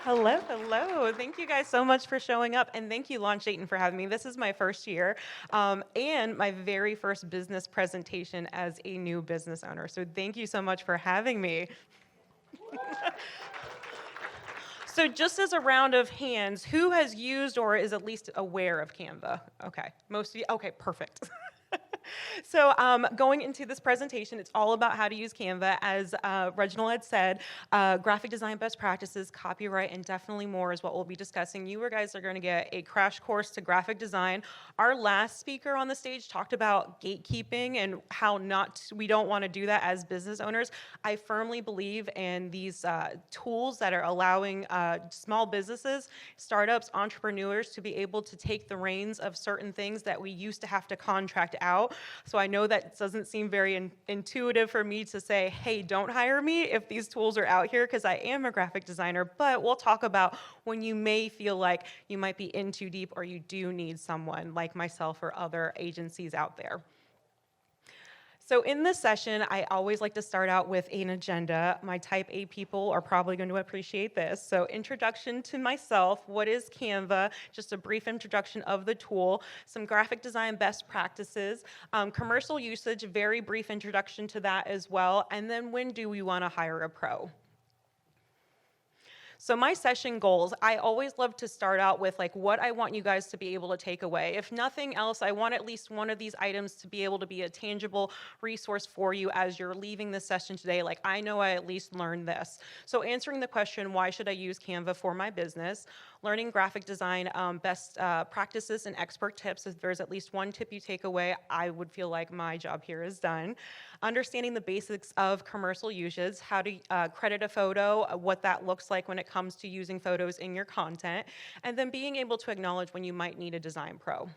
Hello, hello. Thank you guys so much for showing up, and thank you, Launch Dayton, for having me. This is my first year and my very first business presentation as a new business owner. So thank you so much for having me. So just as a round of hands, who has used or is at least aware of Canva? Okay, most of you. Okay, perfect. So going into this presentation, it's all about how to use Canva. As Reginald had said, graphic design best practices, copyright, and definitely more is what we'll be discussing. You guys are going to get a crash course to graphic design. Our last speaker on the stage talked about gatekeeping and how we don't want to do that as business owners. I firmly believe in these tools that are allowing small businesses, startups, entrepreneurs to be able to take the reins of certain things that we used to have to contract out. So I know that doesn't seem very intuitive for me to say, hey, don't hire me if these tools are out here, because I am a graphic designer, but we'll talk about when you may feel like you might be in too deep or you do need someone like myself or other agencies out there. So in this session, I always like to start out with an agenda. My type A people are probably going to appreciate this. So introduction to myself, what is Canva? Just a brief introduction of the tool, some graphic design best practices, commercial usage, very brief introduction to that as well, and then when do we want to hire a pro? So my session goals, I always love to start out with like what I want you guys to be able to take away. If nothing else, I want at least one of these items to be able to be a tangible resource for you as you're leaving the session today. Like I know I at least learned this. So answering the question, why should I use Canva for my business? Learning graphic design best practices and expert tips. If there's at least one tip you take away, I would feel like my job here is done. Understanding the basics of commercial usage, how to credit a photo, what that looks like when it comes to using photos in your content, and then being able to acknowledge when you might need a design pro.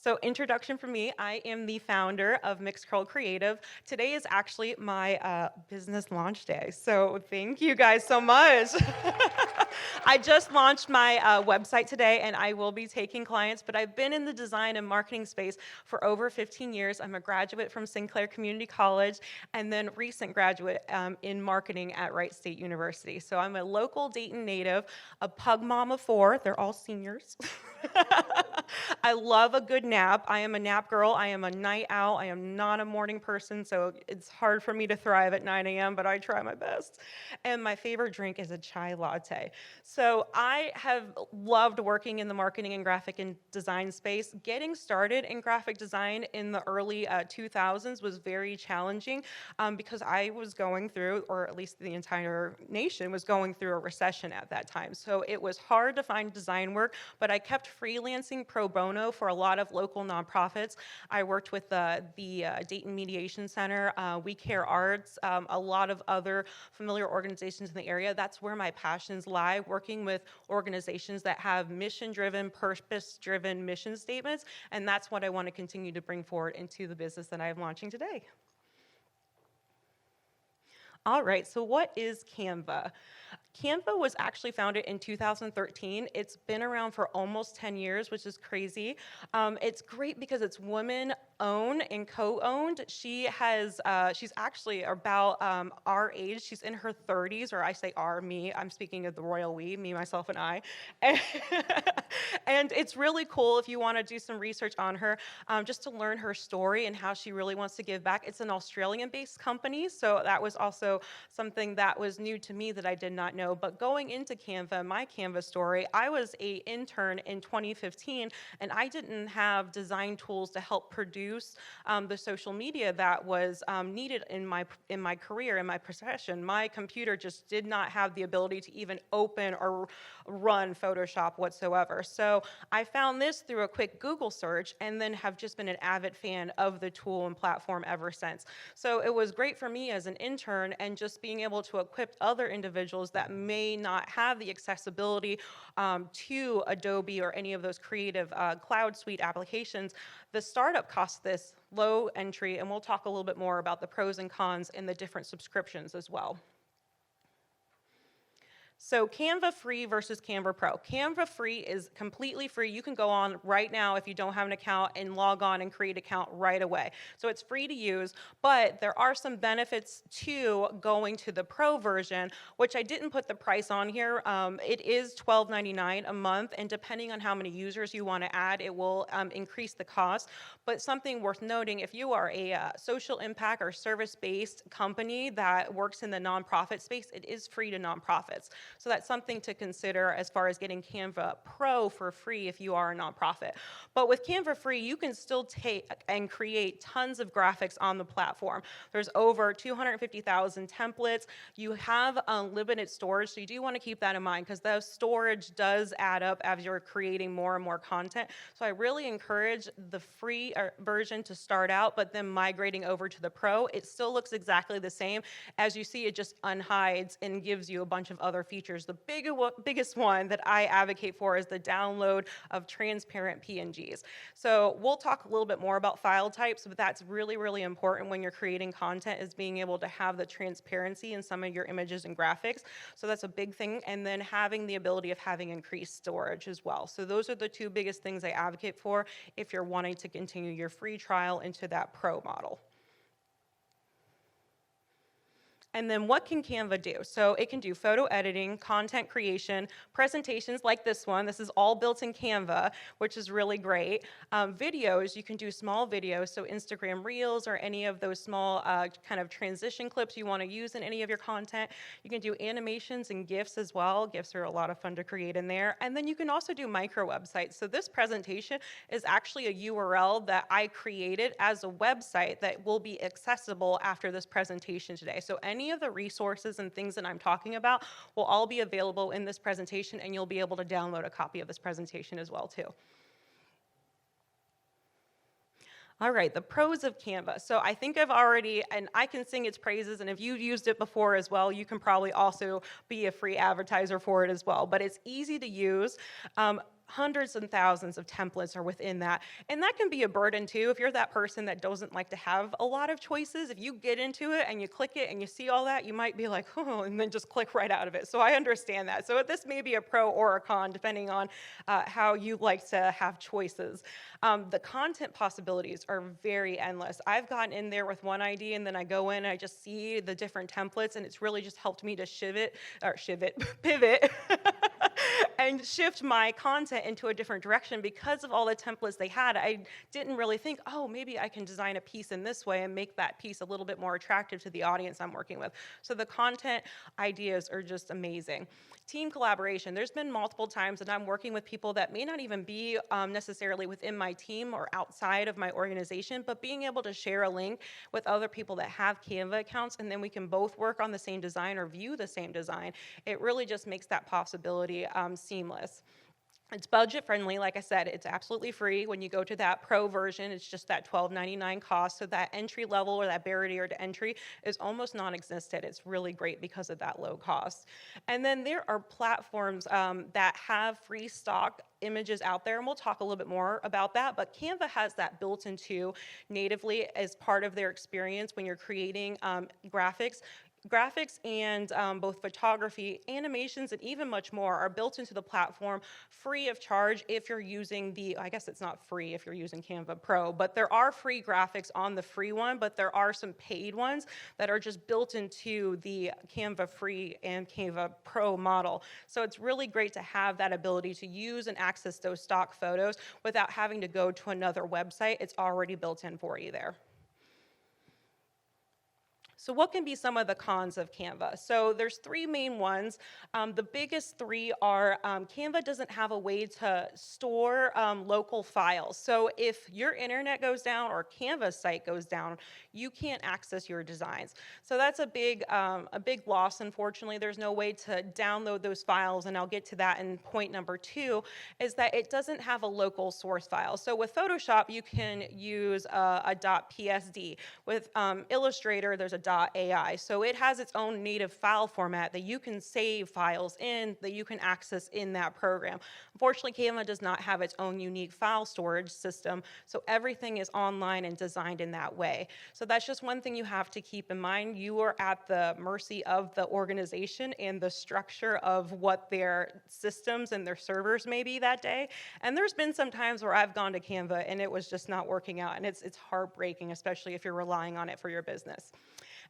So introduction for me, I am the founder of Mixed Curl Creative. Today is actually my business launch day, so thank you guys so much. I just launched my website today, and I will be taking clients, but I've been in the design and marketing space for over 15 years. I'm a graduate from Sinclair Community College, and then recent graduate in marketing at Wright State University. So I'm a local Dayton native, a pug mom of 4. They're all seniors. I love a good nap. I am a nap girl. I am a night owl. I am not a morning person, so it's hard for me to thrive at 9 a.m., but I try my best. And my favorite drink is a chai latte. So I have loved working in the marketing and graphic and design space. Getting started in graphic design in the early 2000s was very challenging because I was going through, or at least the entire nation was going through a recession at that time. So it was hard to find design work, but I kept freelancing pro bono for a lot of local nonprofits. I worked with the Dayton Mediation Center, We Care Arts, a lot of other familiar organizations in the area. That's where my passions lie, working with organizations that have mission-driven, purpose-driven mission statements, and that's what I want to continue to bring forward into the business that I am launching today. All right, so what is Canva? Canva was actually founded in 2013. It's been around for almost 10 years, which is crazy. It's great because it's women-owned and co-owned. She's actually about our age. She's in her 30s, or I say me. I'm speaking of the royal we, me, myself, and I. And it's really cool if you want to do some research on her, just to learn her story and how she really wants to give back. It's an Australian-based company, so that was also something that was new to me that I did not know. But going into Canva, my Canva story, I was an intern in 2015, and I didn't have design tools to help produce the social media that was needed in my career, in my profession. My computer just did not have the ability to even open or run Photoshop whatsoever. So I found this through a quick Google search, and then have just been an avid fan of the tool and platform ever since. So it was great for me as an intern, and just being able to equip other individuals that may not have the accessibility to Adobe or any of those creative cloud suite applications. The startup costs this low entry, and we'll talk a little bit more about the pros and cons and the different subscriptions as well. So Canva free versus Canva Pro. Canva free is completely free. You can go on right now if you don't have an account and log on and create an account right away. So it's free to use, but there are some benefits to going to the Pro version, which I didn't put the price on here. It is $12.99 a month, and depending on how many users you want to add, it will increase the cost. But something worth noting, if you are a social impact or service-based company that works in the nonprofit space, it is free to nonprofits. So that's something to consider as far as getting Canva Pro for free if you are a nonprofit. But with Canva free, you can still take and create tons of graphics on the platform. There's over 250,000 templates. You have unlimited storage, so you do want to keep that in mind because the storage does add up as you're creating more and more content. So I really encourage the free version to start out, but then migrating over to the Pro. It still looks exactly the same. As you see, it just unhides and gives you a bunch of other features. The biggest one that I advocate for is the download of transparent PNGs. So we'll talk a little bit more about file types, but that's really, really important when you're creating content, is being able to have the transparency in some of your images and graphics. So that's a big thing. And then having the ability of having increased storage as well. So those are the two biggest things I advocate for if you're wanting to continue your free trial into that Pro model. And then what can Canva do? So it can do photo editing, content creation, presentations like this one. This is all built in Canva, which is really great. Videos, you can do small videos, so Instagram Reels or any of those small kind of transition clips you want to use in any of your content. You can do animations and GIFs as well. GIFs are a lot of fun to create in there. And then you can also do micro websites. So this presentation is actually a URL that I created as a website that will be accessible after this presentation today. So any of the resources and things that I'm talking about will all be available in this presentation, and you'll be able to download a copy of this presentation as well too. All right, the pros of Canva. So I think I've already, and I can sing its praises, and if you've used it before as well, you can probably also be a free advertiser for it as well. But it's easy to use. Hundreds and thousands of templates are within that. And that can be a burden too. If you're that person that doesn't like to have a lot of choices, if you get into it and you click it and you see all that, you might be like, oh, and then just click right out of it. So I understand that. So this may be a pro or a con, depending on how you like to have choices. The content possibilities are very endless. I've gotten in there with one idea, and then I go in and I just see the different templates, and it's really just helped me to pivot, and shift my content into a different direction because of all the templates they had. I didn't really think, oh, maybe I can design a piece in this way and make that piece a little bit more attractive to the audience I'm working with. So the content ideas are just amazing. Team collaboration. There's been multiple times that I'm working with people that may not even be necessarily within my team or outside of my organization, but being able to share a link with other people that have Canva accounts, and then we can both work on the same design or view the same design. It really just makes that possibility seamless. It's budget friendly. Like I said, it's absolutely free. When you go to that Pro version, it's just that $12.99 cost. So that entry level or that barrier to entry is almost non-existent. It's really great because of that low cost. And then there are platforms that have free stock images out there, and we'll talk a little bit more about that, but Canva has that built into natively as part of their experience when you're creating graphics. Graphics and both photography, animations, and even much more are built into the platform free of charge if you're using I guess it's not free if you're using Canva Pro, but there are free graphics on the free one, but there are some paid ones that are just built into the Canva free and Canva Pro model. So it's really great to have that ability to use and access those stock photos without having to go to another website. It's already built in for you there. So what can be some of the cons of Canva? So there's three main ones. The biggest three are Canva doesn't have a way to store local files. So if your internet goes down or Canva's site goes down, you can't access your designs. So that's a big loss, unfortunately. There's no way to download those files, and I'll get to that in point number 2, is that it doesn't have a local source file. So with Photoshop, you can use a .psd. With Illustrator, there's a canva.ai. So it has its own native file format that you can save files in, that you can access in that program. Unfortunately, Canva does not have its own unique file storage system, so everything is online and designed in that way. So that's just one thing you have to keep in mind. You are at the mercy of the organization and the structure of what their systems and their servers may be that day. And there's been some times where I've gone to Canva and it was just not working out, and it's heartbreaking, especially if you're relying on it for your business.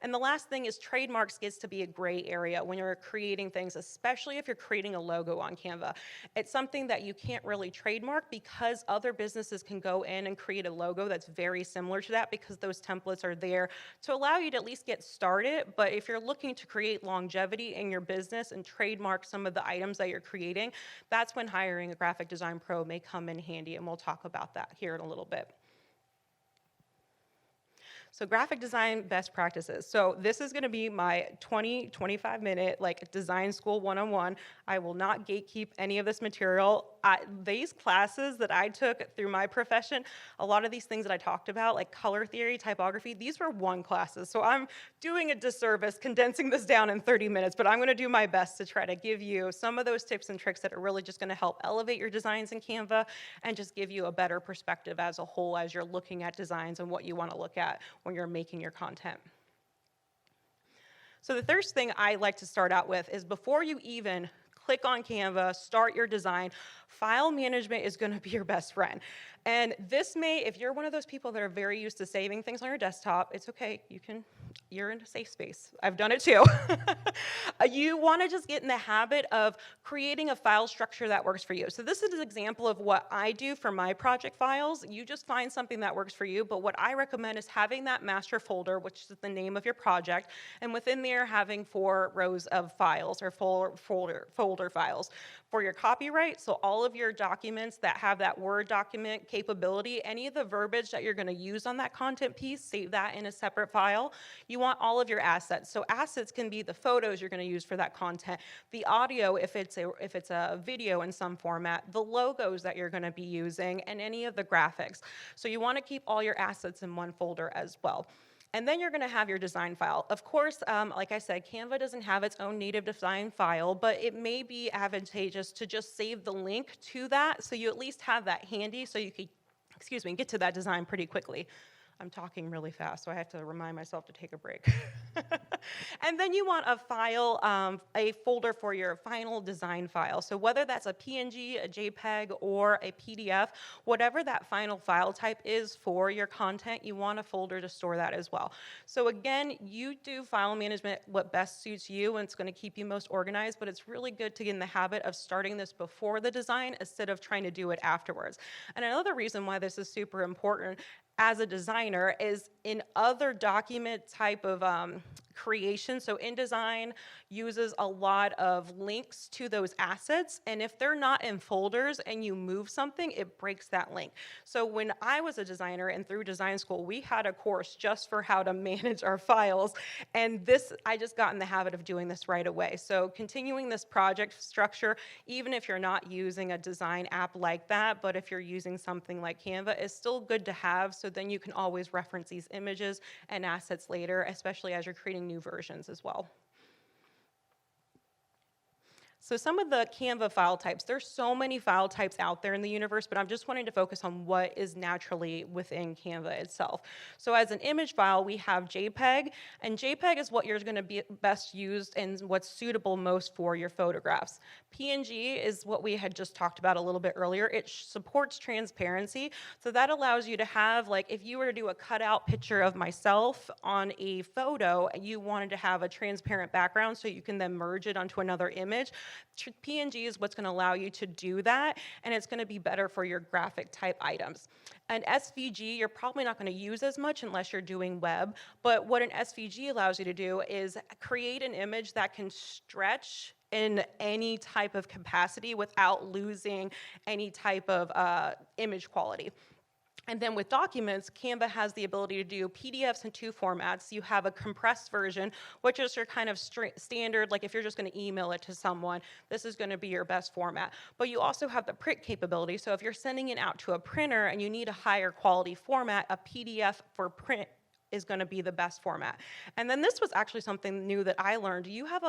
And the last thing is trademarks gets to be a gray area when you're creating things, especially if you're creating a logo on Canva. It's something that you can't really trademark because other businesses can go in and create a logo that's very similar to that, because those templates are there to allow you to at least get started. But if you're looking to create longevity in your business and trademark some of the items that you're creating, that's when hiring a graphic design pro may come in handy, and we'll talk about that here in a little bit. So graphic design best practices. So this is gonna be my 25 minute like design school one-on-one. I will not gatekeep any of this material. These classes that I took through my profession, a lot of these things that I talked about, like color theory, typography, these were one classes. So I'm doing a disservice condensing this down in 30 minutes, but I'm gonna do my best to try to give you some of those tips and tricks that are really just gonna help elevate your designs in Canva and just give you a better perspective as a whole as you're looking at designs and what you wanna look at when you're making your content. So the first thing I like to start out with is before you even click on Canva, start your design, file management is gonna be your best friend. And this may, if you're one of those people that are very used to saving things on your desktop, it's okay, you're in a safe space. I've done it too. You wanna just get in the habit of creating a file structure that works for you. So this is an example of what I do for my project files. You just find something that works for you, but what I recommend is having that master folder, which is the name of your project, and within there having 4 rows of files or folder files. For your copyright, so all of your documents that have that Word document capability, any of the verbiage that you're gonna use on that content piece, save that in a separate file. You want all of your assets. So assets can be the photos you're gonna use for that content, the audio if it's a video in some format, the logos that you're gonna be using, and any of the graphics. So you wanna keep all your assets in one folder as well. And then you're gonna have your design file. Of course, like I said, Canva doesn't have its own native design file, but it may be advantageous to just save the link to that so you at least have that handy so you can, get to that design pretty quickly. I'm talking really fast, so I have to remind myself to take a break. And then you want a file, a folder for your final design file. So whether that's a PNG, a JPEG, or a PDF, whatever that final file type is for your content, you want a folder to store that as well. So again, you do file management what best suits you, and it's gonna keep you most organized, but it's really good to get in the habit of starting this before the design instead of trying to do it afterwards. And another reason why this is super important as a designer is in other document type of creation. So InDesign uses a lot of links to those assets, and if they're not in folders and you move something, it breaks that link. So when I was a designer and through design school, we had a course just for how to manage our files, and I just got in the habit of doing this right away. So continuing this project structure, even if you're not using a design app like that, but if you're using something like Canva, is still good to have, so then you can always reference these images and assets later, especially as you're creating new versions as well. So some of the Canva file types, there's so many file types out there in the universe, but I'm just wanting to focus on what is naturally within Canva itself. So as an image file, we have JPEG, and JPEG is what you're gonna be best used and what's suitable most for your photographs. PNG is what we had just talked about a little bit earlier. It supports transparency, so that allows you to have, like, if you were to do a cutout picture of myself on a photo, you wanted to have a transparent background so you can then merge it onto another image. PNG is what's going to allow you to do that, and it's going to be better for your graphic type items. An SVG, you're probably not going to use as much unless you're doing web, but what an SVG allows you to do is create an image that can stretch in any type of capacity without losing any type of image quality. And then with documents, Canva has the ability to do PDFs in 2 formats. You have a compressed version, which is your kind of standard, like if you're just gonna email it to someone, this is gonna be your best format. But you also have the print capability, so if you're sending it out to a printer and you need a higher quality format, a PDF for print is going to be the best format. And then this was actually something new that I learned. You have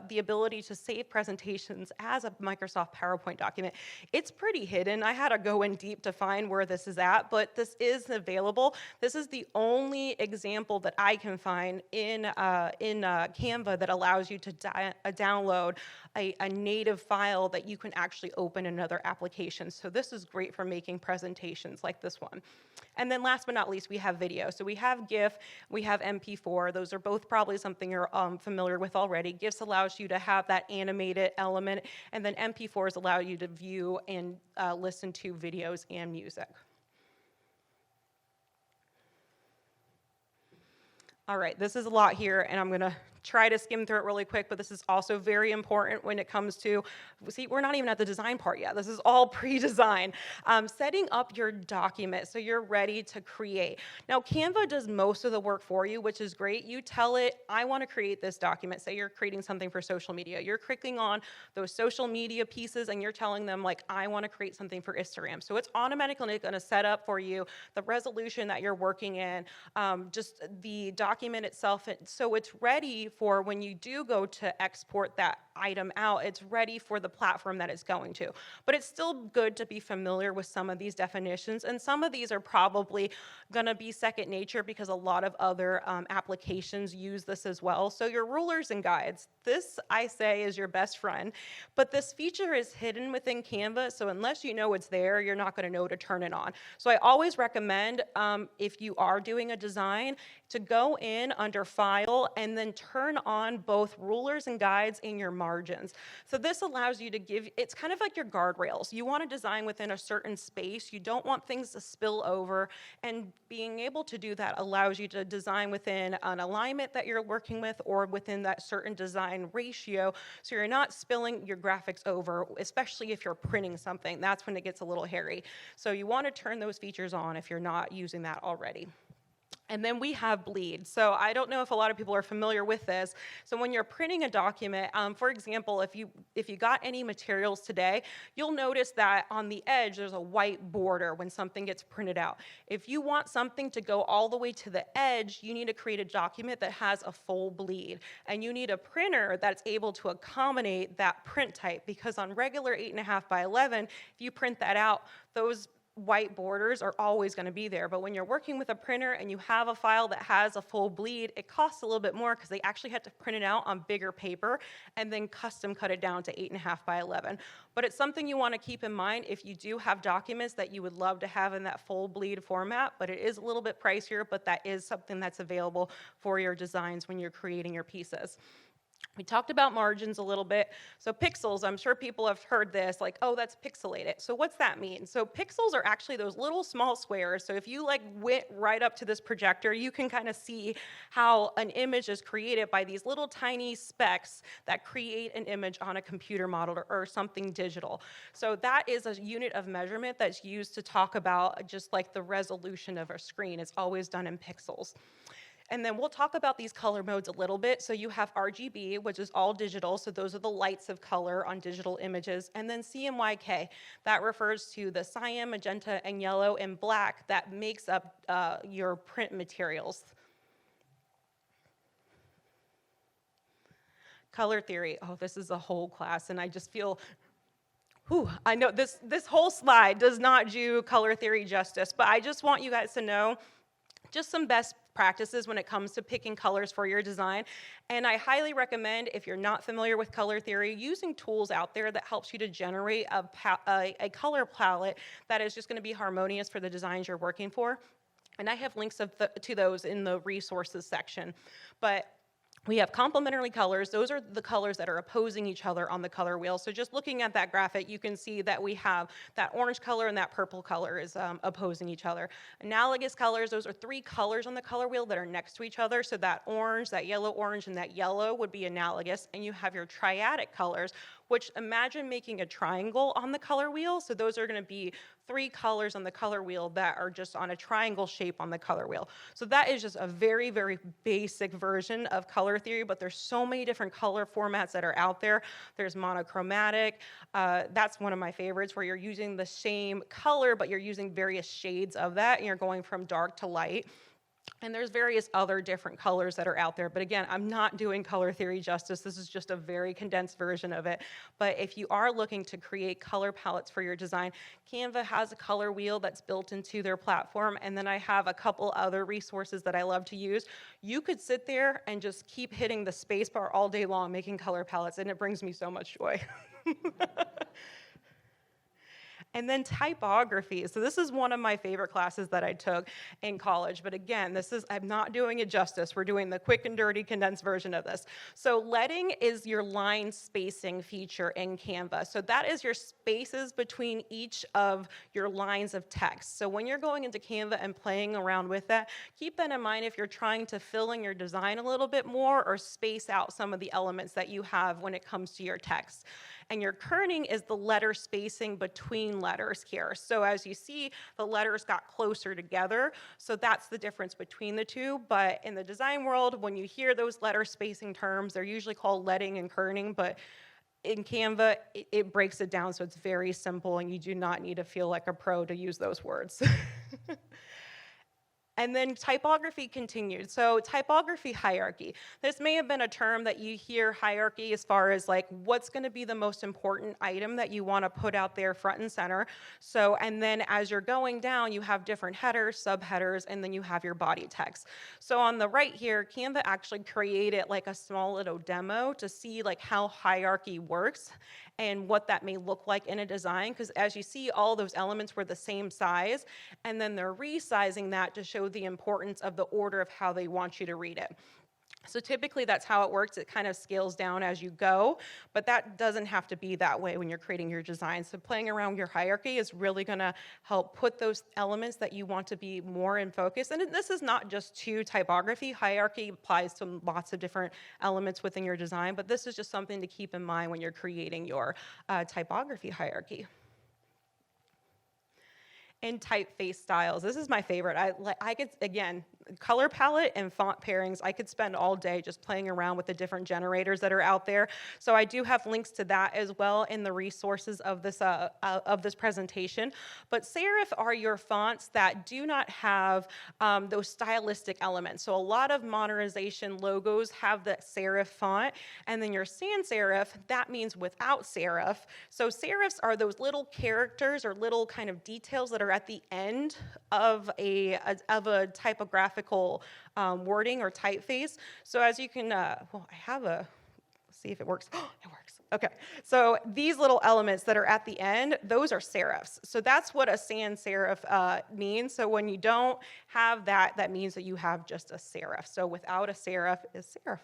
the ability to save presentations as a Microsoft PowerPoint document. It's pretty hidden. I had to go in deep to find where this is at, but this is available. This is the only example that I can find in Canva that allows you to download a native file that you can actually open in another application. So this is great for making presentations like this one. And then last but not least, we have video. So we have GIF, we have MP4. Those are both probably something you're familiar with already. GIFs allows you to have that animated element, and then MP4s allow you to view and listen to videos and music. All right, this is a lot here, and I'm going to try to skim through it really quick, but this is also very important when it comes to, see, we're not even at the design part yet. This is all pre-design. Setting up your document so you're ready to create. Now, Canva does most of the work for you, which is great. You tell it, I want to create this document. Say you're creating something for social media. You're clicking on those social media pieces, and you're telling them, like, I want to create something for Instagram. So it's automatically going to set up for you the resolution that you're working in, just the document itself, so it's ready for when you do go to export that item out, it's ready for the platform that it's going to. But it's still good to be familiar with some of these definitions, and some of these are probably going to be second nature because a lot of other applications use this as well. So your rulers and guides, this I say is your best friend, but this feature is hidden within Canva, so unless you know it's there, you're not going to know to turn it on. So I always recommend, if you are doing a design, to go in under File and then turn on both rulers and guides in your margins. So this allows you to give, it's kind of like your guardrails. You want to design within a certain space. You don't want things to spill over, and being able to do that allows you to design within an alignment that you're working with or within that certain design ratio, so you're not spilling your graphics over, especially if you're printing something. That's when it gets a little hairy. So you want to turn those features on if you're not using that already. And then we have bleed. So I don't know if a lot of people are familiar with this. So when you're printing a document, for example, if you got any materials today, you'll notice that on the edge there's a white border when something gets printed out. If you want something to go all the way to the edge, you need to create a document that has a full bleed. And you need a printer that's able to accommodate that print type, because on regular 8.5 by 11, if you print that out, those white borders are always going to be there. But when you're working with a printer and you have a file that has a full bleed, it costs a little bit more because they actually had to print it out on bigger paper and then custom cut it down to 8.5 by 11. But it's something you want to keep in mind if you do have documents that you would love to have in that full bleed format, but it is a little bit pricier, but that is something that's available for your designs when you're creating your pieces. We talked about margins a little bit. So pixels, I'm sure people have heard this, like, oh, that's pixelated. So what's that mean? So pixels are actually those little small squares. So if you like went right up to this projector, you can kind of see how an image is created by these little tiny specks that create an image on a computer model or something digital. So that is a unit of measurement that's used to talk about just like the resolution of a screen. It's always done in pixels. And then we'll talk about these color modes a little bit. So you have RGB, which is all digital. So those are the lights of color on digital images. And then CMYK, that refers to the cyan, magenta, and yellow and black that makes up your print materials. Color theory, oh, this is a whole class, and I just feel, I know this whole slide does not do color theory justice, but I just want you guys to know just some best practices when it comes to picking colors for your design. And I highly recommend, if you're not familiar with color theory, using tools out there that helps you to generate a color palette that is just going to be harmonious for the designs you're working for. And I have links to those in the resources section. But we have complementary colors. Those are the colors that are opposing each other on the color wheel. So just looking at that graphic, you can see that we have that orange color and that purple color is opposing each other. Analogous colors, those are three colors on the color wheel that are next to each other. So that orange, that yellow orange, and that yellow would be analogous. And you have your triadic colors, which imagine making a triangle on the color wheel. So those are going to be three colors on the color wheel that are just on a triangle shape on the color wheel. So that is just a very, very basic version of color theory, but there's so many different color formats that are out there. There's monochromatic. That's one of my favorites, where you're using the same color, but you're using various shades of that, and you're going from dark to light. And there's various other different colors that are out there. But again, I'm not doing color theory justice. This is just a very condensed version of it. But if you are looking to create color palettes for your design, Canva has a color wheel that's built into their platform. And then I have a couple other resources that I love to use. You could sit there and just keep hitting the space bar all day long making color palettes, and it brings me so much joy. And then typography. So this is one of my favorite classes that I took in college. But again, I'm not doing it justice. We're doing the quick and dirty condensed version of this. So leading is your line spacing feature in Canva. So that is your spaces between each of your lines of text. So when you're going into Canva and playing around with that, keep that in mind if you're trying to fill in your design a little bit more or space out some of the elements that you have when it comes to your text. And your kerning is the letter spacing between letters here. So as you see, the letters got closer together. So that's the difference between the two. But in the design world, when you hear those letter spacing terms, they're usually called leading and kerning. But in Canva, it breaks it down so it's very simple, and you do not need to feel like a pro to use those words. And then typography continued. So typography hierarchy. This may have been a term that you hear hierarchy as far as like what's going to be the most important item that you want to put out there front and center. So, and then as you're going down, you have different headers, subheaders, and then you have your body text. So on the right here, Canva actually created like a small little demo to see like how hierarchy works and what that may look like in a design, because as you see, all those elements were the same size, and then they're resizing that to show the importance of the order of how they want you to read it. So typically that's how it works. It kind of scales down as you go, but that doesn't have to be that way when you're creating your design. So playing around with your hierarchy is really going to help put those elements that you want to be more in focus. And this is not just to typography. Hierarchy applies to lots of different elements within your design, but this is just something to keep in mind when you're creating your typography hierarchy. And typeface styles. This is my favorite. I could, again, color palette and font pairings, I could spend all day just playing around with the different generators that are out there. So I do have links to that as well in the resources of this presentation. But serif are your fonts that do not have those stylistic elements. So a lot of modernization logos have the serif font, and then your sans serif, that means without serif. So serifs are those little characters or little kind of details that are at the end of a typographical wording or typeface. So as you can, well, I have let's see if it works. Oh, it works. Okay, so these little elements that are at the end, those are serifs. So that's what a sans serif means. So when you don't have that, that means that you have just a serif. So without a serif is serif.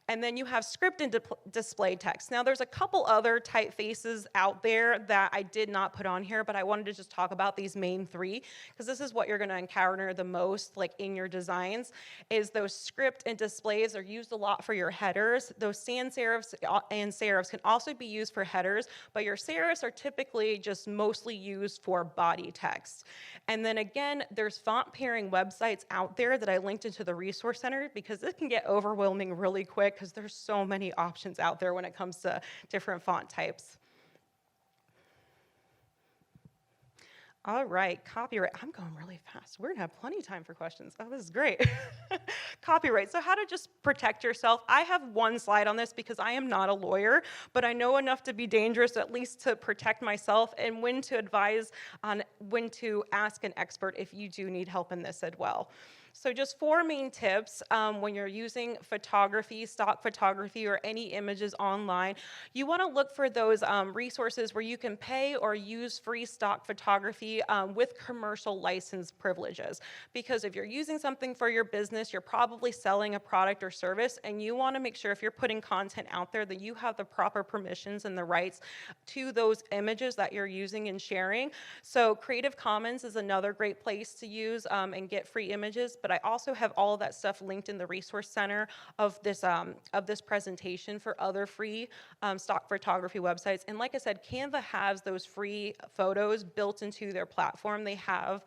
And then you have script and display text. Now there's a couple other typefaces out there that I did not put on here, but I wanted to just talk about these main three, because this is what you're gonna encounter the most like in your designs, is those script and displays are used a lot for your headers. Those sans serifs and serifs can also be used for headers, but your serifs are typically just mostly used for body text. And then again, there's font pairing websites out there that I linked into the resource center, because it can get overwhelming really quick because there's so many options out there when it comes to different font types. All right, copyright. I'm going really fast. We're gonna have plenty of time for questions. Oh, this is great. Copyright. So how to just protect yourself. I have one slide on this because I am not a lawyer, but I know enough to be dangerous, at least to protect myself, and when to advise on when to ask an expert if you do need help in this as well. So just 4 main tips when you're using photography, stock photography, or any images online. You want to look for those resources where you can pay or use free stock photography with commercial license privileges. Because if you're using something for your business, you're probably selling a product or service, and you want to make sure if you're putting content out there that you have the proper permissions and the rights to those images that you're using and sharing. So Creative Commons is another great place to use and get free images. But I also have all of that stuff linked in the resource center of this presentation for other free stock photography websites. And like I said, Canva has those free photos built into their platform. They have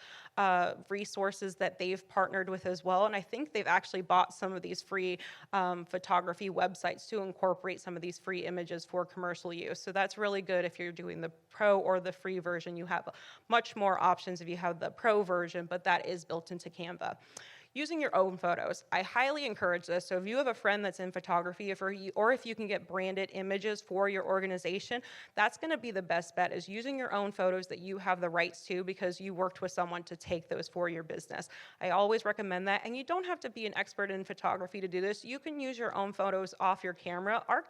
resources that they've partnered with as well. And I think they've actually bought some of these free photography websites to incorporate some of these free images for commercial use. So that's really good if you're doing the pro or the free version. You have much more options if you have the pro version, but that is built into Canva. using your own photos. I highly encourage this. So if you have a friend that's in photography, or if you can get branded images for your organization, that's going to be the best bet, is using your own photos that you have the rights to because you worked with someone to take those for your business. I always recommend that, and you don't have to be an expert in photography to do this. You can use your own photos off your camera. Our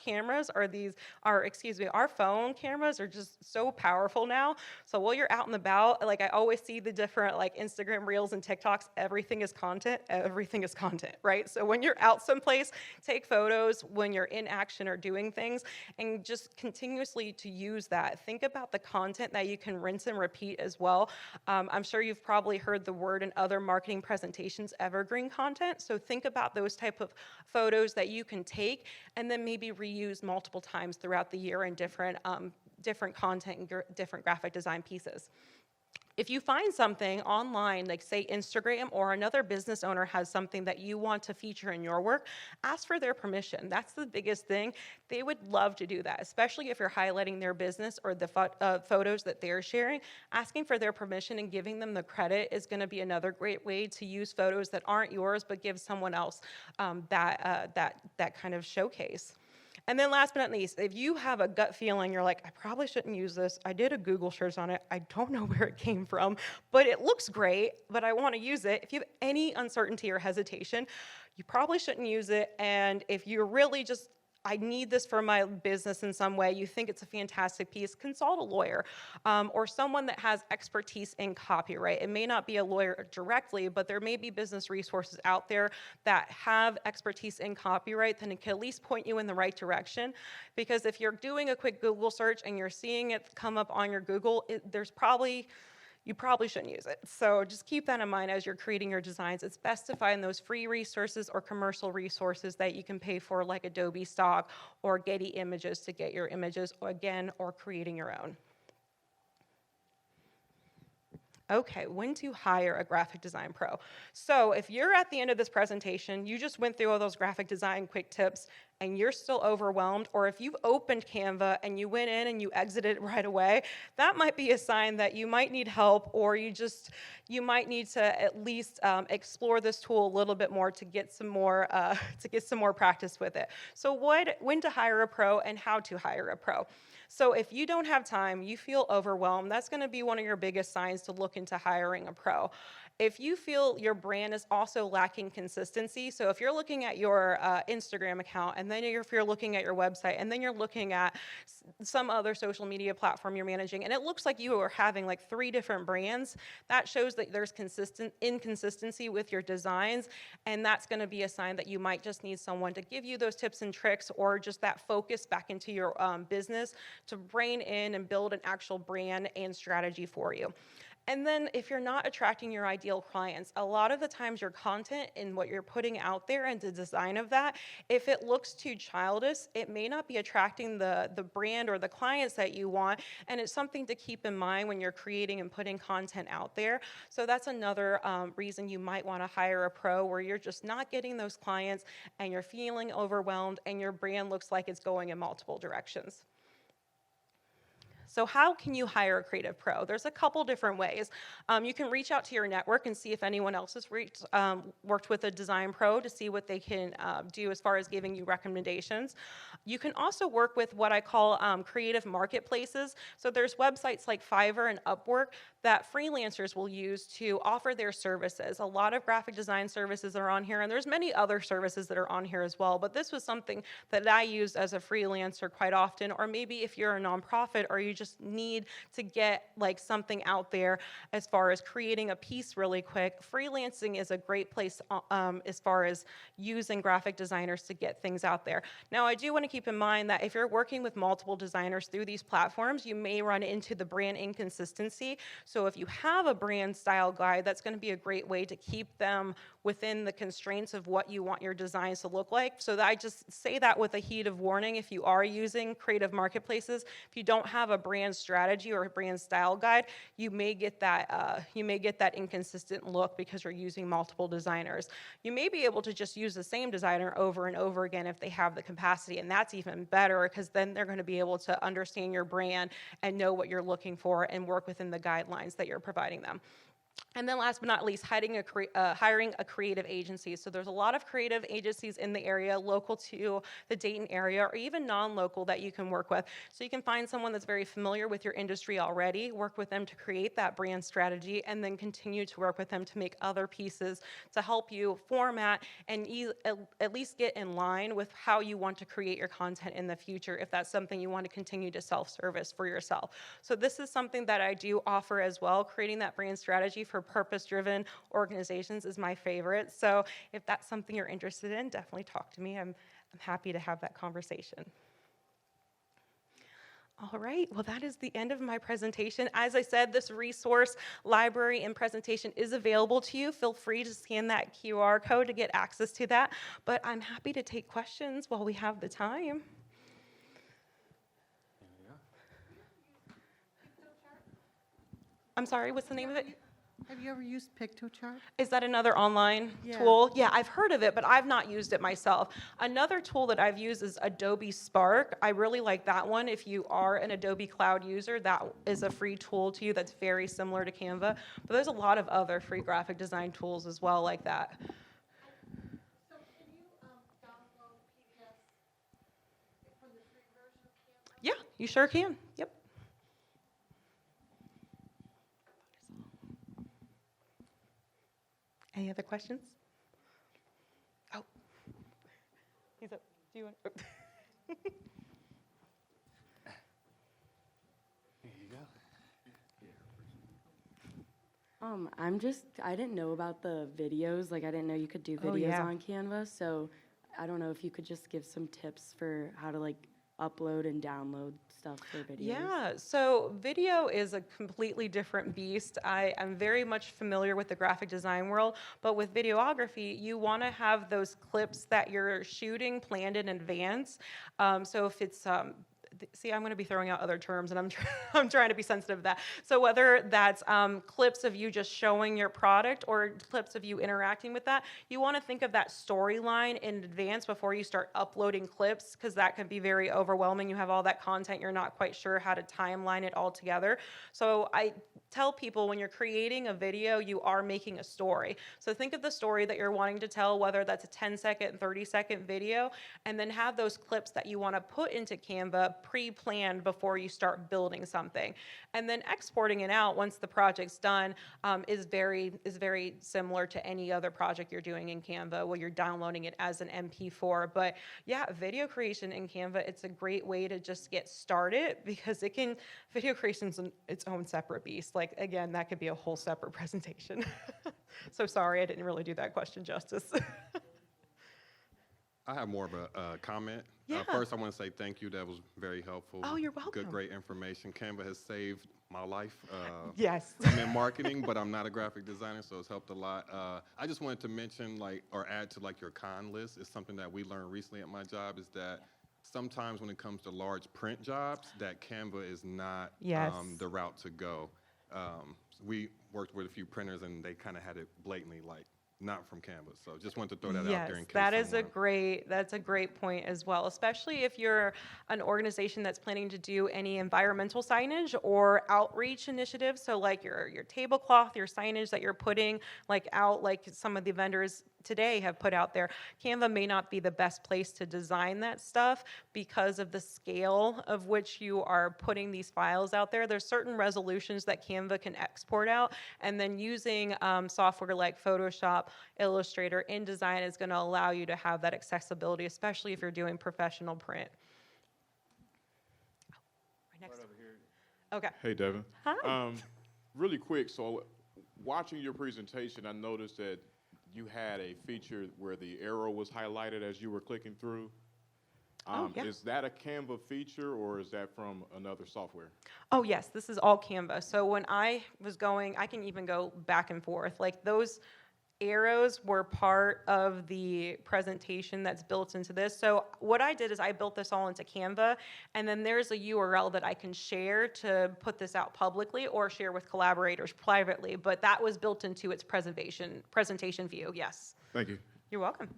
phone cameras are just so powerful now. So while you're out and about, like I always see the different like Instagram reels and TikToks, everything is content, right? So when you're out someplace, take photos when you're in action or doing things, and just continuously to use that. Think about the content that you can rinse and repeat as well. I'm sure you've probably heard the word in other marketing presentations, evergreen content. So think about those type of photos that you can take and then maybe reuse multiple times throughout the year in different content and different graphic design pieces. If you find something online, like say Instagram, or another business owner has something that you want to feature in your work, ask for their permission. That's the biggest thing. They would love to do that, especially if you're highlighting their business or the photos that they're sharing. Asking for their permission and giving them the credit is going to be another great way to use photos that aren't yours, but give someone else that kind of showcase. And then last but not least, if you have a gut feeling, you're like, I probably shouldn't use this. I did a Google search on it. I don't know where it came from, but it looks great, but I want to use it. If you have any uncertainty or hesitation, you probably shouldn't use it. And if you're really just, I need this for my business in some way, you think it's a fantastic piece, consult a lawyer or someone that has expertise in copyright. It may not be a lawyer directly, but there may be business resources out there that have expertise in copyright, then it can at least point you in the right direction. Because if you're doing a quick Google search and you're seeing it come up on your Google, you probably shouldn't use it. So just keep that in mind as you're creating your designs. It's best to find those free resources or commercial resources that you can pay for, like Adobe Stock or Getty Images, to get your images again, or creating your own. Okay, when to hire a graphic design pro. So if you're at the end of this presentation, you just went through all those graphic design quick tips and you're still overwhelmed, or if you've opened Canva and you went in and you exited right away, that might be a sign that you might need help, or you might need to at least explore this tool a little bit more to get some more practice with it. So when to hire a pro and how to hire a pro. So if you don't have time, you feel overwhelmed, that's going to be one of your biggest signs to look into hiring a pro. If you feel your brand is also lacking consistency, so if you're looking at your Instagram account, and then if you're looking at your website, and then you're looking at some other social media platform you're managing, and it looks like you are having like 3 different brands, that shows that there's inconsistency with your designs, and that's going to be a sign that you might just need someone to give you those tips and tricks, or just that focus back into your business to rein in and build an actual brand and strategy for you. And then if you're not attracting your ideal clients, a lot of the times your content and what you're putting out there and the design of that, if it looks too childish, it may not be attracting the brand or the clients that you want. And it's something to keep in mind when you're creating and putting content out there. So that's another reason you might want to hire a pro, where you're just not getting those clients and you're feeling overwhelmed and your brand looks like it's going in multiple directions. So how can you hire a creative pro? There's a couple different ways. You can reach out to your network and see if anyone else has worked with a design pro to see what they can do as far as giving you recommendations. You can also work with what I call creative marketplaces. So there's websites like Fiverr and Upwork that freelancers will use to offer their services. A lot of graphic design services are on here, and there's many other services that are on here as well, but this was something that I used as a freelancer quite often. Or maybe if you're a nonprofit or you just need to get like something out there as far as creating a piece really quick, freelancing is a great place as far as using graphic designers to get things out there. Now, I do want to keep in mind that if you're working with multiple designers through these platforms, you may run into the brand inconsistency. So if you have a brand style guide, that's going to be a great way to keep them within the constraints of what you want your designs to look like. So that I just say that with a heat of warning, if you are using creative marketplaces, if you don't have a brand strategy or a brand style guide, you may get that inconsistent look because you're using multiple designers. You may be able to just use the same designer over and over again if they have the capacity, and that's even better because then they're going to be able to understand your brand and know what you're looking for and work within the guidelines that you're providing them. And then last but not least, hiring a creative agency. So there's a lot of creative agencies in the area, local to the Dayton area, or even non-local that you can work with. So you can find someone that's very familiar with your industry already, work with them to create that brand strategy, and then continue to work with them to make other pieces to help you format and at least get in line with how you want to create your content in the future, if that's something you want to continue to self-service for yourself. So this is something that I do offer as well. Creating that brand strategy for purpose-driven organizations is my favorite. So if that's something you're interested in, definitely talk to me. I'm happy to have that conversation. All right, well, that is the end of my presentation. As I said, this resource library and presentation is available to you. Feel free to scan that QR code to get access to that. But I'm happy to take questions while we have the time. I'm sorry, what's the name of it? Have you ever used PictoChart? Is that another online Yeah. tool? Yeah, I've heard of it, but I've not used it myself. Another tool that I've used is Adobe Spark. I really like that one. If you are an Adobe Cloud user, that is a free tool to you that's very similar to Canva. But there's a lot of other free graphic design tools as well like that. So can you download PDFs from the free version of Canva? Yeah, you sure can. Yep. Any other questions? Oh, he's up. Do you want? Oh. There you go. I didn't know about the videos. Like, I didn't know you could do Oh, videos yeah. on Canva. So I don't know if you could just give some tips for how to like upload and download stuff for videos. Yeah, so video is a completely different beast. I am very much familiar with the graphic design world, but with videography, you want to have those clips that you're shooting planned in advance. So if it's see, I'm going to be throwing out other terms, and I'm trying to be sensitive to that. So whether that's clips of you just showing your product or clips of you interacting with that, you want to think of that storyline in advance before you start uploading clips, because that can be very overwhelming. You have all that content, you're not quite sure how to timeline it all together. So I tell people, when you're creating a video, you are making a story. So think of the story that you're wanting to tell, whether that's a 10-second, 30-second video, and then have those clips that you want to put into Canva pre-planned before you start building something. And then exporting it out once the project's done is very similar to any other project you're doing in Canva, where you're downloading it as an MP4. But yeah, video creation in Canva, it's a great way to just get started, because video creation's its own separate beast. Like, again, that could be a whole separate presentation. So sorry, I didn't really do that question justice. I have more of a comment. Yeah. First, I want to say thank you. That was very helpful. Oh, you're welcome. Good, great information. Canva has saved my life. Yes. I'm in marketing, but I'm not a graphic designer, so it's helped a lot. I just wanted to mention, or add to your con list, is something that we learned recently at my job, is that sometimes when it comes to large print jobs, that Canva is not Yes. The route to go. We worked with a few printers, and they kind of had it blatantly not from Canva. So just wanted to throw that out there in case That's a great point as well, especially if you're an organization that's planning to do any environmental signage or outreach initiatives. So like your tablecloth, your signage that you're putting out, like some of the vendors today have put out there. Canva may not be the best place to design that stuff because of the scale of which you are putting these files out there. There's certain resolutions that Canva can export out, and then using software like Photoshop, Illustrator, InDesign is going to allow you to have that accessibility, especially if you're doing professional print. Right over here. Okay. Hey, Devin. Hi. Really quick, so watching your presentation, I noticed that you had a feature where the arrow was highlighted as you were clicking through. Yeah. Is that a Canva feature, or is that from another software? Oh, yes, this is all Canva. So when I was going, I can even go back and forth. Like, those arrows were part of the presentation that's built into this. So what I did is I built this all into Canva, and then there's a URL that I can share to put this out publicly or share with collaborators privately, but that was built into its presentation view, yes. Thank you. You're welcome.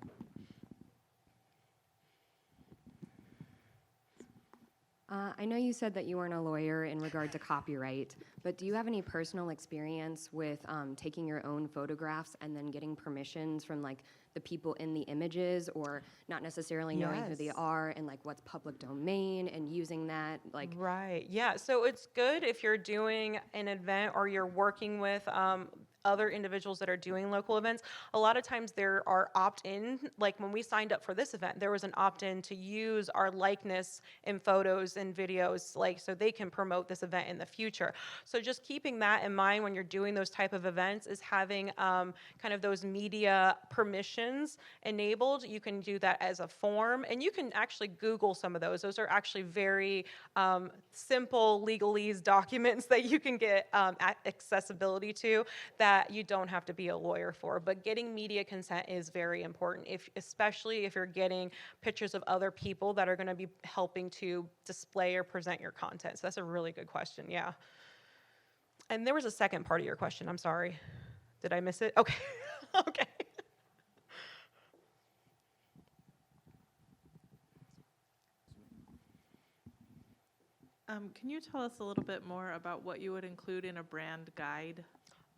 I know you said that you weren't a lawyer in regard to copyright, but do you have any personal experience with taking your own photographs and then getting permissions from like the people in the images, or not necessarily knowing who they Yes. are and like what's public domain and using that? Like, Right. Yeah. So it's good if you're doing an event or you're working with other individuals that are doing local events. A lot of times there are opt-in. Like when we signed up for this event, there was an opt-in to use our likeness in photos and videos, like so they can promote this event in the future. So just keeping that in mind when you're doing those type of events is having kind of those media permissions enabled. You can do that as a form, and you can actually Google some of those. Those are actually very simple legalese documents that you can get accessibility to that you don't have to be a lawyer for. But getting media consent is very important, especially if you're getting pictures of other people that are going to be helping to display or present your content. So that's a really good question. Yeah. And there was a second part of your question. I'm sorry. Did I miss it? Okay. Okay. Can you tell us a little bit more about what you would include in a brand guide?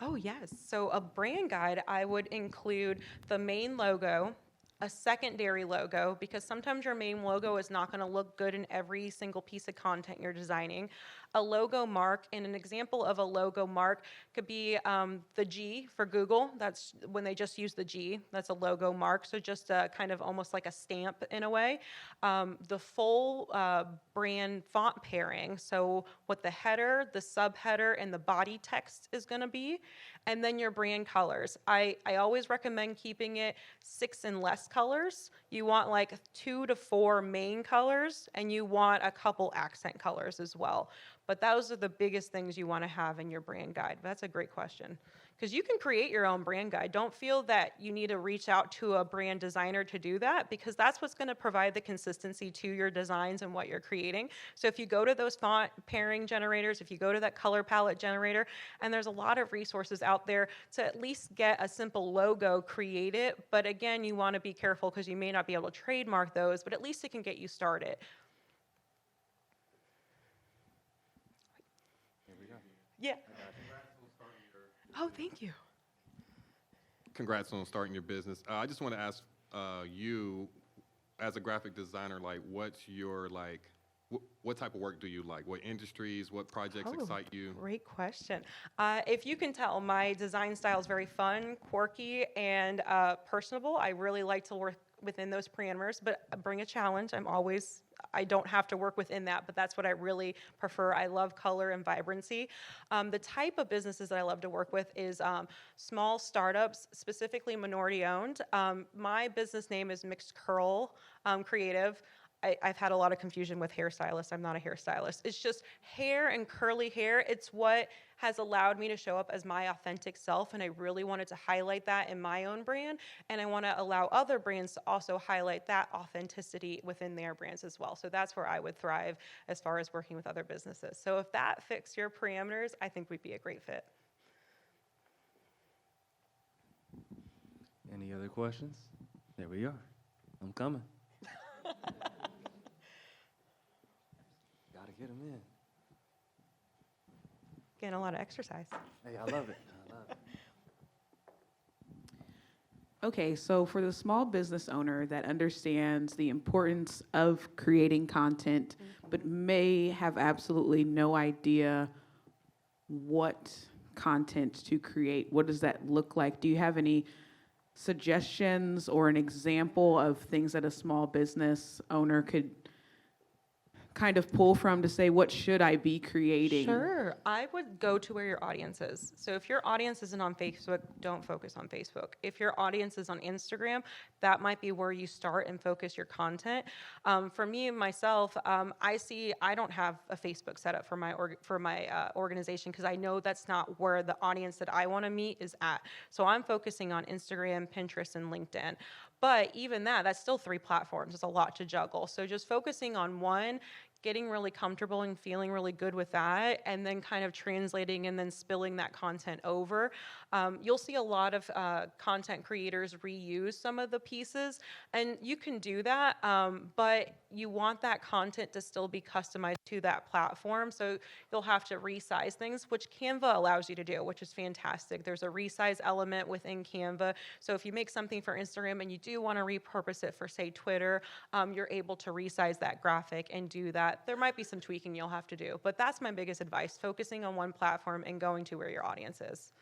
Oh, yes. So a brand guide, I would include the main logo, a secondary logo, because sometimes your main logo is not going to look good in every single piece of content you're designing. A logo mark, and an example of a logo mark could be the G for Google. That's when they just use the G. That's a logo mark. So just kind of almost like a stamp in a way. The full brand font pairing. So what the header, the subheader, and the body text is going to be. And then your brand colors. I always recommend keeping it 6 and less colors. You want like 2 to 4 main colors, and you want a couple accent colors as well. But those are the biggest things you want to have in your brand guide. That's a great question. Because you can create your own brand guide. Don't feel that you need to reach out to a brand designer to do that, because that's what's going to provide the consistency to your designs and what you're creating. So if you go to those font pairing generators, if you go to that color palette generator, and there's a lot of resources out there to at least get a simple logo created. But again, you want to be careful because you may not be able to trademark those, but at least it can get you started. Yeah. Oh, thank you. Congrats on starting your business. I just want to ask you, as a graphic designer, like, what's your like, what type of work do you like? What industries? What projects excite you? Great question. If you can tell, my design style is very fun, quirky, and personable. I really like to work within those parameters, but bring a challenge. I don't have to work within that, but that's what I really prefer. I love color and vibrancy. The type of businesses that I love to work with is small startups, specifically minority owned. My business name is Mixed Curl Creative. I've had a lot of confusion with hairstylists. I'm not a hairstylist. It's just hair and curly hair. It's what has allowed me to show up as my authentic self, and I really wanted to highlight that in my own brand, and I want to allow other brands to also highlight that authenticity within their brands as well. So that's where I would thrive as far as working with other businesses. So if that fits your parameters, I think we'd be a great fit. Any other questions? There we are. I'm coming. Gotta get them in. Getting a lot of exercise. Hey, I love it. I love it. Okay, so for the small business owner that understands the importance of creating content, but may have absolutely no idea what content to create, what does that look like? Do you have any suggestions or an example of things that a small business owner could kind of pull from to say, what should I be creating? Sure. I would go to where your audience is. So if your audience isn't on Facebook, don't focus on Facebook. If your audience is on Instagram, that might be where you start and focus your content. For me, myself, I don't have a Facebook set up for my organization because I know that's not where the audience that I want to meet is at. So I'm focusing on Instagram, Pinterest, and LinkedIn. But even that's still 3 platforms. It's a lot to juggle. So just focusing on one, getting really comfortable and feeling really good with that, and then kind of translating and then spilling that content over. You'll see a lot of content creators reuse some of the pieces, and you can do that, but you want that content to still be customized to that platform. So you'll have to resize things, which Canva allows you to do, which is fantastic. There's a resize element within Canva. So if you make something for Instagram and you do want to repurpose it for, say, Twitter, you're able to resize that graphic and do that. There might be some tweaking you'll have to do, but that's my biggest advice, focusing on one platform and going to where your audience is.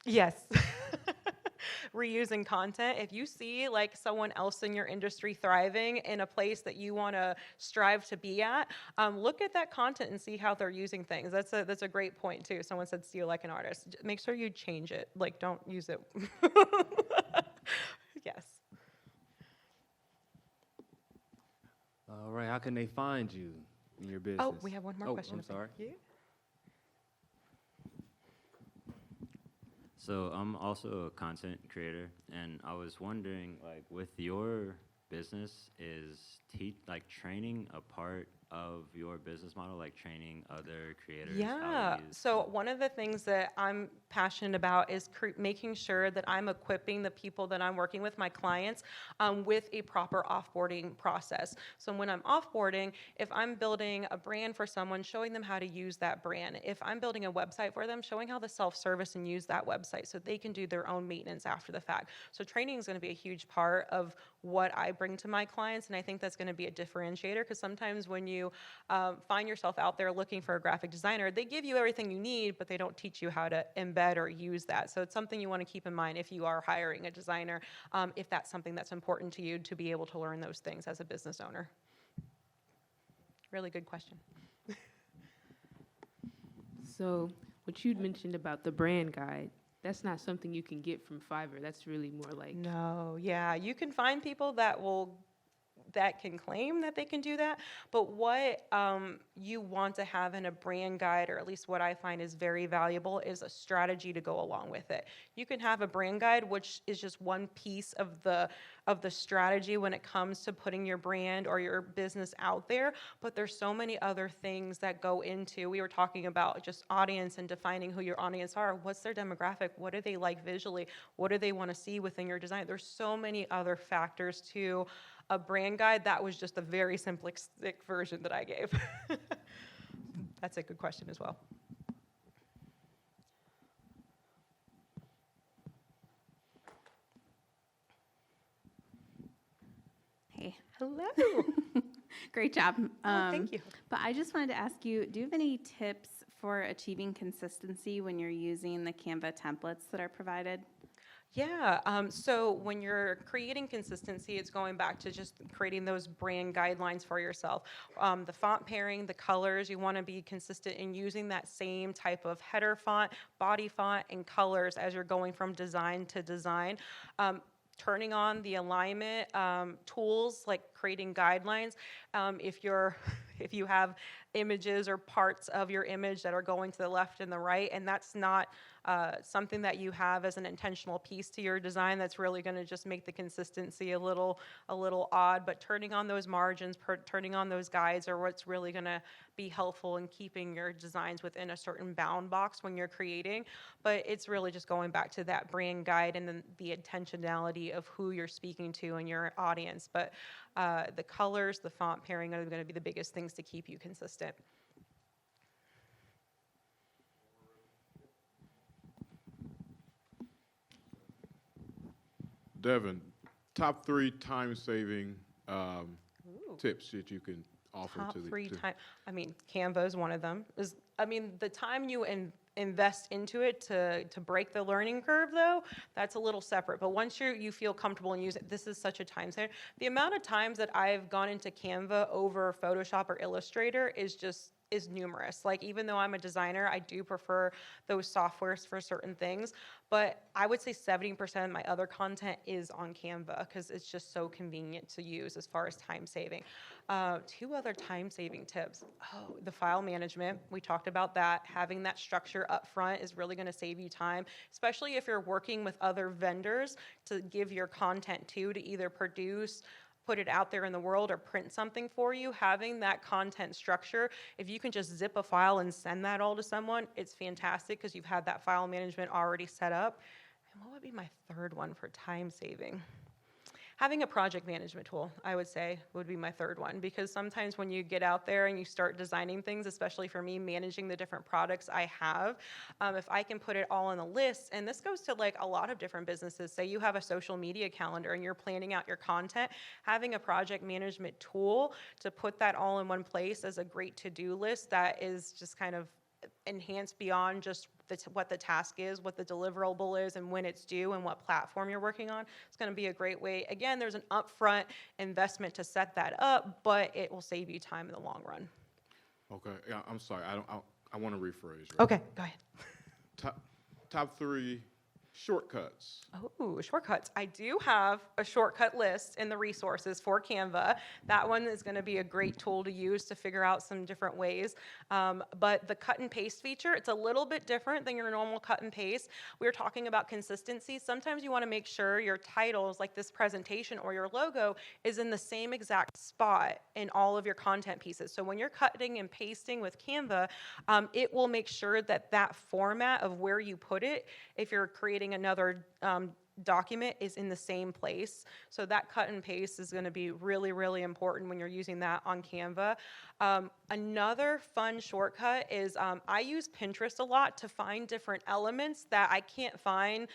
Yes. Reusing content. If you see like someone else in your industry thriving in a place that you want to strive to be at, look at that content and see how they're using things. That's a great point too. Someone said steal like an artist. Make sure you change it. Like, don't use it. Yes. All right, how can they find you in your business? Oh, we have one more question. I'm sorry. Yeah. So I'm also a content creator, and I was wondering, like, with your business, is training a part of your business model, like training other creators? how Yeah. to use So one of the things that I'm passionate about is making sure that I'm equipping the people that I'm working with, my clients, with a proper offboarding process. So when I'm offboarding, if I'm building a brand for someone, showing them how to use that brand. If I'm building a website for them, showing how to self-service and use that website so they can do their own maintenance after the fact. So training is going to be a huge part of what I bring to my clients, and I think that's going to be a differentiator, because sometimes when you find yourself out there looking for a graphic designer, they give you everything you need, but they don't teach you how to embed or use that. So it's something you want to keep in mind if you are hiring a designer, if that's something that's important to you, to be able to learn those things as a business owner. Really good question. So what you'd mentioned about the brand guide, that's not something you can get from Fiverr. That's really more like No, yeah, you can find people that can claim that they can do that, but what you want to have in a brand guide, or at least what I find is very valuable, is a strategy to go along with it. You can have a brand guide, which is just one piece of the strategy when it comes to putting your brand or your business out there, but there's so many other things that go into, we were talking about just audience and defining who your audience are. What's their demographic? What do they like visually? What do they want to see within your design? There's so many other factors to a brand guide. That was just a very simplistic version that I gave. That's a good question as well. Hey, Hello. great job. Thank you. But I just wanted to ask you, do you have any tips for achieving consistency when you're using the Canva templates that are provided? Yeah, so when you're creating consistency, it's going back to just creating those brand guidelines for yourself. The font pairing, the colors, you want to be consistent in using that same type of header font, body font, and colors as you're going from design to design. Turning on the alignment tools, like creating guidelines. If you have images or parts of your image that are going to the left and the right, and that's not something that you have as an intentional piece to your design, that's really going to just make the consistency a little odd. But turning on those margins, turning on those guides, are what's really going to be helpful in keeping your designs within a certain bound box when you're creating. But it's really just going back to that brand guide and then the intentionality of who you're speaking to and your audience. But the colors, the font pairing are going to be the biggest things to keep you consistent. Devin, top 3 time-saving tips that you can offer Top to the 3 time. I mean, Canva is one of them. The time you invest into it to break the learning curve, though, that's a little separate. But once you feel comfortable and use it, this is such a time saver. The amount of times that I've gone into Canva over Photoshop or Illustrator is numerous. Like, even though I'm a designer, I do prefer those softwares for certain things. But I would say 70% of my other content is on Canva, because it's just so convenient to use as far as time saving. 2 other time saving tips. Oh, the file management. We talked about that. Having that structure up front is really going to save you time, especially if you're working with other vendors to give your content to either produce put it out there in the world or print something for you, having that content structure, if you can just zip a file and send that all to someone, it's fantastic because you've had that file management already set up. And what would be my third one for time saving? Having a project management tool, I would say, would be my third one, because sometimes when you get out there and you start designing things, especially for me, managing the different products I have, if I can put it all in a list, and this goes to like a lot of different businesses, say you have a social media calendar and you're planning out your content, having a project management tool to put that all in one place as a great to-do list that is just kind of enhanced beyond just what the task is, what the deliverable is, and when it's due, and what platform you're working on. It's going to be a great way. Again, there's an upfront investment to set that up, but it will save you time in the long run. Okay, yeah, I'm sorry, I want to rephrase. Right? Okay, go ahead. Top 3 shortcuts. Oh, shortcuts. I do have a shortcut list in the resources for Canva. That one is going to be a great tool to use to figure out some different ways. But the cut and paste feature, it's a little bit different than your normal cut and paste. We were talking about consistency. Sometimes you want to make sure your titles, like this presentation or your logo, is in the same exact spot in all of your content pieces. So when you're cutting and pasting with Canva, it will make sure that that format of where you put it, if you're creating another document, is in the same place. So that cut and paste is going to be really, really important when you're using that on Canva. Another fun shortcut is I use Pinterest a lot to find different elements that I can't find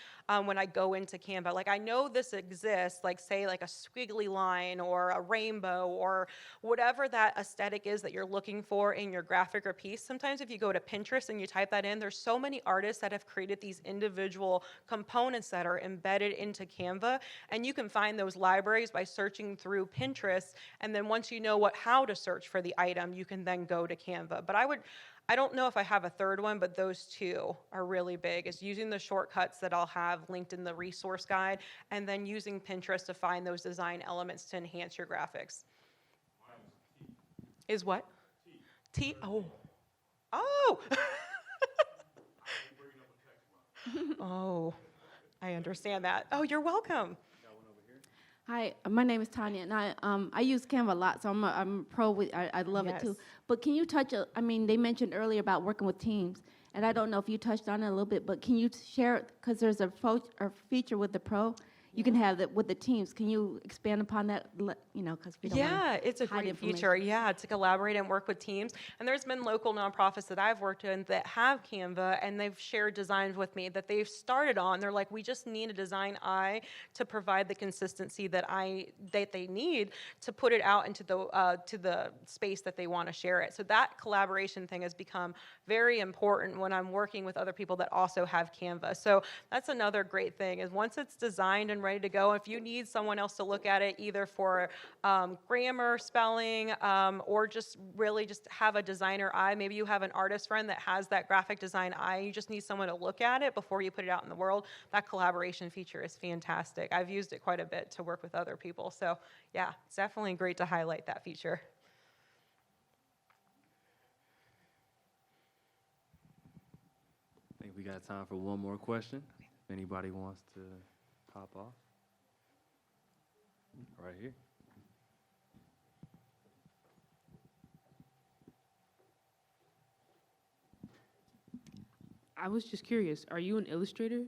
when I go into Canva. Like I know this exists, like say like a squiggly line or a rainbow or whatever that aesthetic is that you're looking for in your graphic or piece. Sometimes if you go to Pinterest and you type that in, there's so many artists that have created these individual components that are embedded into Canva, and you can find those libraries by searching through Pinterest, and then once you know how to search for the item, you can then go to Canva. But I don't know if I have a third one, but those two are really big, is using the shortcuts that I'll have linked in the resource guide, and then using Pinterest to find those design elements to enhance your graphics. Is what? T. Oh. Oh. Oh, I understand that. Oh, you're welcome. Hi, my name is Tanya, and I use Canva a lot, so I'm a pro with. I love it too. But can you touch? I mean, they mentioned earlier about working with teams, and I don't know if you touched on it a little bit, but can you share? Because there's a feature with the pro, you can have that with the teams. Can you expand upon that? You know, because we don't. Yeah, it's a great feature. Yeah, to collaborate and work with teams. And there's been local nonprofits that I've worked in that have Canva, and they've shared designs with me that they've started on. They're like, we just need a design eye to provide the consistency that they need to put it out into the space that they want to share it. So that collaboration thing has become very important when I'm working with other people that also have Canva. So that's another great thing, is once it's designed and ready to go, if you need someone else to look at it, either for grammar, spelling, or just really just have a designer eye. Maybe you have an artist friend that has that graphic design eye. You just need someone to look at it before you put it out in the world. That collaboration feature is fantastic. I've used it quite a bit to work with other people. So yeah, it's definitely great to highlight that feature. I think we got time for one more question. If anybody wants to pop off. Right here. I was just curious, are you an illustrator?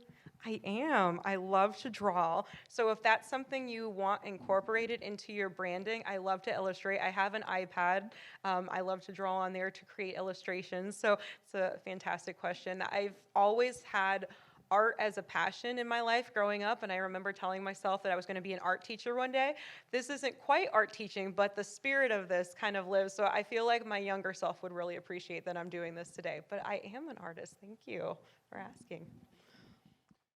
I am. I love to draw. So if that's something you want incorporated into your branding, I love to illustrate. I have an iPad. I love to draw on there to create illustrations. So it's a fantastic question. I've always had art as a passion in my life growing up, and I remember telling myself that I was going to be an art teacher one day. This isn't quite art teaching, but the spirit of this kind of lives, so I feel like my younger self would really appreciate that I'm doing this today. But I am an artist. Thank you for asking.